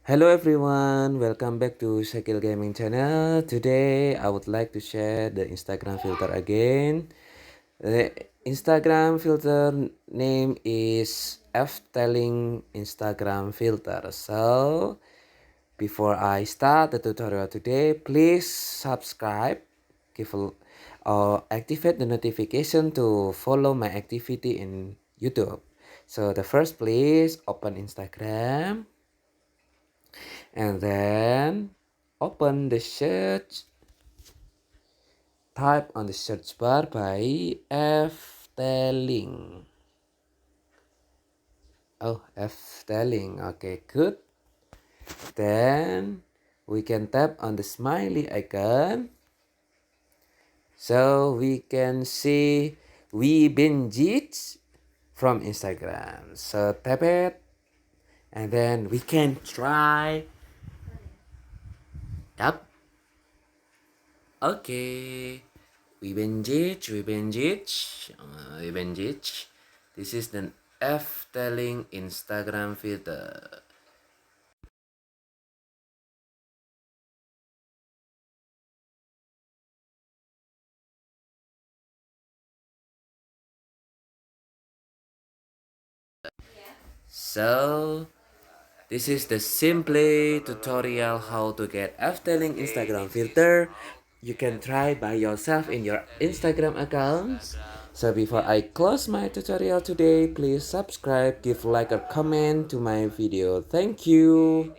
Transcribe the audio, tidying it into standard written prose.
Hello everyone, welcome back to Shakil Gaming channel. Today I would like to share the Instagram filter again. The Instagram filter name is Efteling Instagram filter. So before I start the tutorial today, please subscribe, activate the notification to follow my activity in YouTube. So the first, please open Instagram. And then open the search, type on the search bar by Efteling. Oh, Efteling. Okay, good. Then we can tap on the smiley icon. So we can see we binge it from Instagram. So tap it. And then we can try. Yep. Okay. We binge it. This is the Efteling Instagram filter. So this is the simply tutorial how to get Efteling Instagram filter. You can try by yourself in your Instagram accounts. So before I close my tutorial today, please subscribe, give like or comment to my video. Thank you.